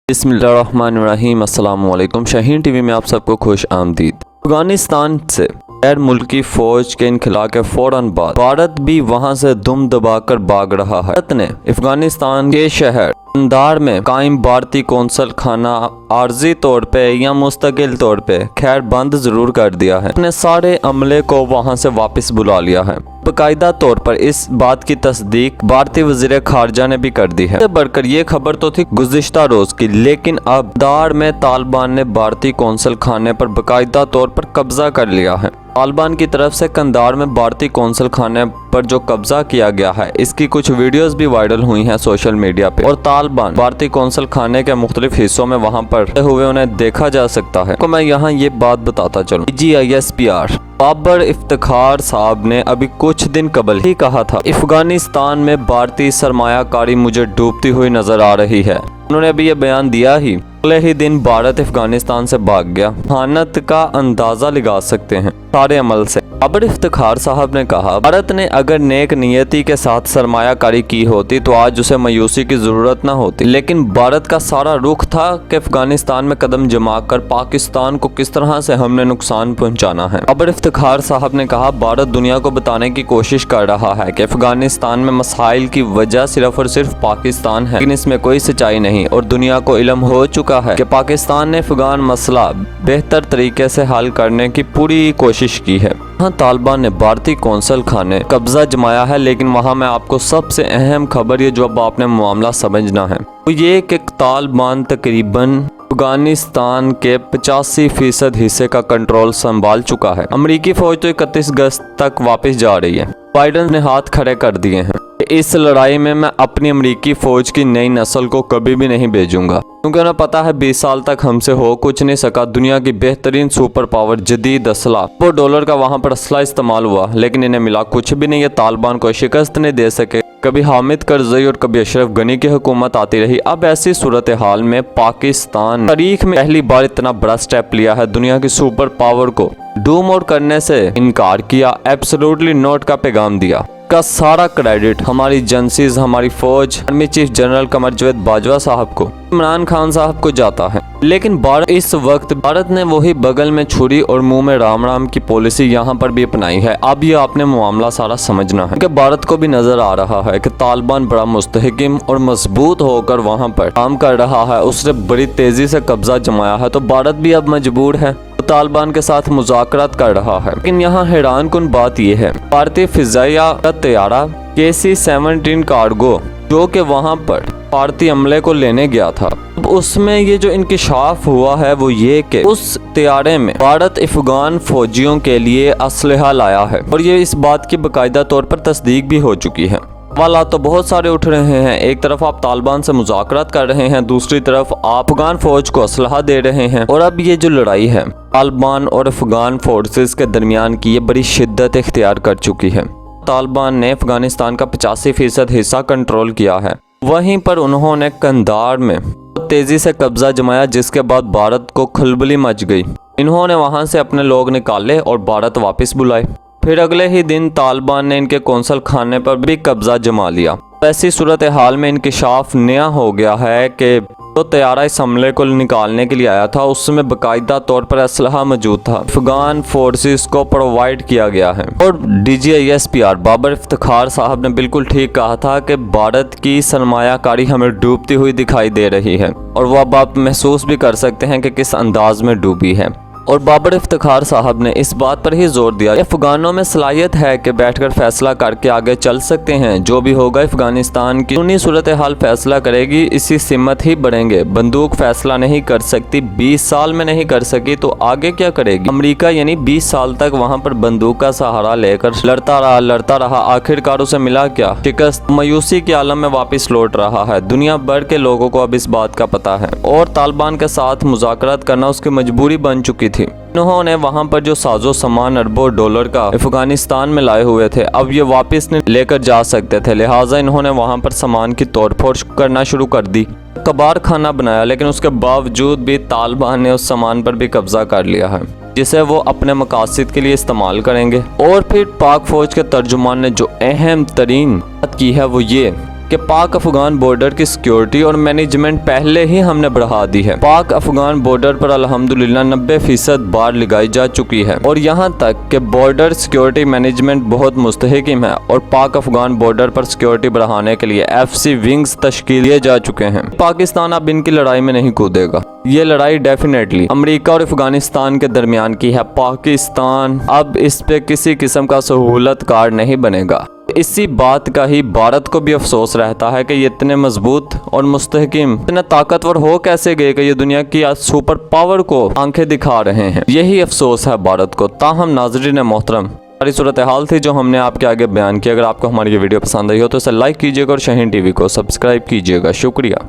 बिस्मिल्लाहिर्रहमानिर्रहीम। अस्सलाम वालेकुम। शाहीन टीवी में आप सबको खुश आमदीद। अफगानिस्तान से गैर मुल्की फौज के इनखला के फौरन बाद भारत भी वहां से दुम दबाकर भाग रहा है। भारत ने अफगानिस्तान के शहर कंधार में कायम भारतीय कौंसल खाना आर्जी तौर पे या मुस्तकिल तौर पे खैर बंद जरूर कर दिया है। अपने सारे अमले को वहां से वापस बुला लिया है। बाकायदा तौर पर इस बात की तस्दीक भारतीय वज़ीर खारजा ने भी कर दी है। बढ़कर ये खबर तो थी गुज़िश्ता रोज की, लेकिन अब दार में तालिबान ने भारतीय कौंसल खाने पर बाकायदा तौर पर कब्जा कर लिया है। तालिबान की तरफ से कंधार में भारतीय कौंसल खाने पर जो कब्जा किया गया है, इसकी कुछ वीडियोस भी वायरल हुई हैं सोशल मीडिया पे, और तालिबान भारतीय कौंसल खाने के मुख्तलिफ हिस्सों में वहां पर हुए उन्हें देखा जा सकता है। तो मैं यहाँ ये बात बताता चलूँ। GISPR बाबर इफ्तिखार साहब ने अभी कुछ दिन कबल ही कहा था, अफगानिस्तान में भारतीय सरमायाकारी मुझे डूबती हुई नजर आ रही है। उन्होंने अभी ये बयान दिया ही अगले ही दिन भारत अफगानिस्तान से भाग गया। हालत का अंदाजा लगा सकते हैं सारे अमल से। बाबर इफ्तिखार साहब ने कहा, भारत ने अगर नेक नियति के साथ सरमायाकारी की होती तो आज उसे मायूसी की जरूरत न होती, लेकिन भारत का सारा रुख था कि अफगानिस्तान में कदम जमा कर पाकिस्तान को किस तरह से हमने नुकसान पहुंचाना है। बाबर इफ्तिखार साहब ने कहा, भारत दुनिया को बताने की कोशिश कर रहा है कि अफगानिस्तान में मसाइल की वजह सिर्फ और सिर्फ पाकिस्तान है, लेकिन इसमें कोई सच्चाई नहीं और दुनिया को इल्म हो चुका है कि पाकिस्तान ने अफगान मसला बेहतर तरीके से हल करने की पूरी कोशिश की है। तालिबान ने भारतीय कौंसल खाने कब्जा जमाया है, लेकिन वहां में आपको सबसे अहम खबर ये जो अब आपने मामला समझना है तो ये कि तालिबान तकरीबन अफगानिस्तान के 85% हिस्से का कंट्रोल संभाल चुका है। अमेरिकी फौज तो 31 अगस्त तक वापस जा रही है। बाइडेन ने हाथ खड़े कर दिए हैं, इस लड़ाई में मैं अपनी अमेरिकी फौज की नई नस्ल को कभी भी नहीं भेजूंगा, क्योंकि उन्हें पता है 20 साल तक हमसे हो कुछ नहीं सका। दुनिया की बेहतरीन सुपर पावर जदीद असला $100 का वहां पर असला इस्तेमाल हुआ, लेकिन इन्हें मिला कुछ भी नहीं। ये तालिबान को शिकस्त नहीं दे सके। कभी हामिद करजई और कभी अशरफ गनी की हुकूमत आती रही। अब ऐसी सूरत हाल में पाकिस्तान तारीख में पहली बार इतना बड़ा स्टेप लिया है, दुनिया की सुपर पावर को डूम और करने से इनकार किया, एब्सोल्युटली नोट का पैगाम दिया। का सारा क्रेडिट हमारी एजेंसीज, हमारी फौज, army chief general Qamar Javed Bajwa साहब को, इमरान खान साहब को जाता है। लेकिन इस वक्त भारत ने वही बगल में छुरी और मुंह में राम राम की पॉलिसी यहाँ पर भी अपनाई है। अब ये आपने मामला सारा समझना है कि भारत को भी नजर आ रहा है कि तालिबान बड़ा मुस्तहकिम और मजबूत होकर वहाँ पर काम कर रहा है, उसने बड़ी तेजी से कब्जा जमाया है, तो भारत भी अब मजबूर है तालिबान के साथ मुज़ाकरात कर रहा है। लेकिन यहाँ हैरान कुन बात यह है, भारतीय फिजाइया तैयारा KC-17 कार्गो जो कि वहाँ पर भारतीय अमले को लेने गया था, उसमें ये जो इंकिशाफ हुआ है वो ये कि उस तैयारे में भारत अफगान फौजियों के लिए असलहा लाया है, और ये इस बात की बाकायदा तौर पर तस्दीक भी हो चुकी है। सवाल तो बहुत सारे उठ रहे हैं। एक तरफ आप तालिबान से मुज़ाकरात कर रहे हैं, दूसरी तरफ आप अफगान फौज को असलहा दे रहे हैं, और अब ये जो लड़ाई है तालिबान और अफगान फोर्सेस के दरमियान की ये बड़ी शिद्दत इख्तियार कर चुकी है। तालिबान ने अफगानिस्तान का 85% हिस्सा कंट्रोल किया है, वहीं पर उन्होंने कंधार में तेजी से कब्जा जमाया, जिसके बाद भारत को खलबली मच गई। इन्होंने वहां से अपने लोग निकाले और भारत वापस बुलाए। फिर अगले ही दिन तालिबान ने इनके कौंसल खाने पर भी कब्जा जमा लिया। ऐसी सूरत हाल में इंकिशाफ नया हो गया है कि तो तैयारा इस हमले को निकालने के लिए आया था, उसमें बाकायदा तौर पर असलहा मौजूद था, अफगान फोर्सेस को प्रोवाइड किया गया है। और DGISPR बाबर इफ्तिखार साहब ने बिल्कुल ठीक कहा था कि भारत की सरमायाकारी हमें डूबती हुई दिखाई दे रही है, और वो अब आप महसूस भी कर सकते हैं कि किस अंदाज में डूबी है। और बाबर इफ्तिखार साहब ने इस बात पर ही जोर दिया, अफगानों में सलाहियत है कि बैठकर फैसला करके आगे चल सकते हैं। जो भी होगा अफगानिस्तान की सुनी सूरत हाल फैसला करेगी, इसी सिमत ही बढ़ेंगे। बंदूक फैसला नहीं कर सकती, 20 साल में नहीं कर सकी तो आगे क्या करेगी? अमेरिका यानी 20 साल तक वहां पर बंदूक का सहारा लेकर लड़ता रहा, आखिरकार उसे मिला क्या? शिकस्त। मायूसी के आलम में वापस लौट रहा है। दुनिया भर के लोगों को अब इस बात का पता है, और तालिबान के साथ मुज़ाकरात करना उसकी मजबूरी बन चुकी थी। इन्होंने वहां पर जो साजो सामान अरबों डॉलर का अफगानिस्तान में लाए हुए थे, अब ये वापस नहीं लेकर जा सकते थे, लिहाजा इन्होंने वहां पर सामान की तोड़फोड़ करना शुरू कर दी। कबार खाना बनाया, लेकिन उसके बावजूद भी तालिबान ने उस सामान पर भी कब्जा कर लिया है, जिसे वो अपने मकासद के लिए इस्तेमाल करेंगे। और फिर पाक फौज के तर्जुमान ने जो अहम तरीन बात की है वो ये कि पाक अफगान बॉर्डर की सिक्योरिटी और मैनेजमेंट पहले ही हमने बढ़ा दी है। पाक अफगान बॉर्डर पर अल्हम्दुलिल्लाह 90% बाड़ लगाई जा चुकी है और यहाँ तक कि बॉर्डर सिक्योरिटी मैनेजमेंट बहुत मुस्तहकम है और पाक अफगान बॉर्डर पर सिक्योरिटी बढ़ाने के लिए FC विंग्स तश्कील किए जा चुके हैं। पाकिस्तान अब इनकी लड़ाई में नहीं कूदेगा। ये लड़ाई डेफिनेटली अमेरिका और अफगानिस्तान के दरमियान की है। पाकिस्तान अब इस पे किसी किस्म का सहूलत कार नहीं बनेगा। इसी बात का ही भारत को भी अफसोस रहता है कि ये इतने मजबूत और मुस्तहकिम, इतने ताकतवर हो कैसे गए कि ये दुनिया की आज सुपर पावर को आंखें दिखा रहे हैं। यही अफसोस है भारत को। ताहम नाज़रीन मोहतरम, हमारी सूरत हाल थी जो हमने आपके आगे बयान किया। अगर आपको हमारी ये वीडियो पसंद आई हो तो इसे लाइक कीजिएगा और शाहीन टीवी को सब्सक्राइब कीजिएगा। शुक्रिया।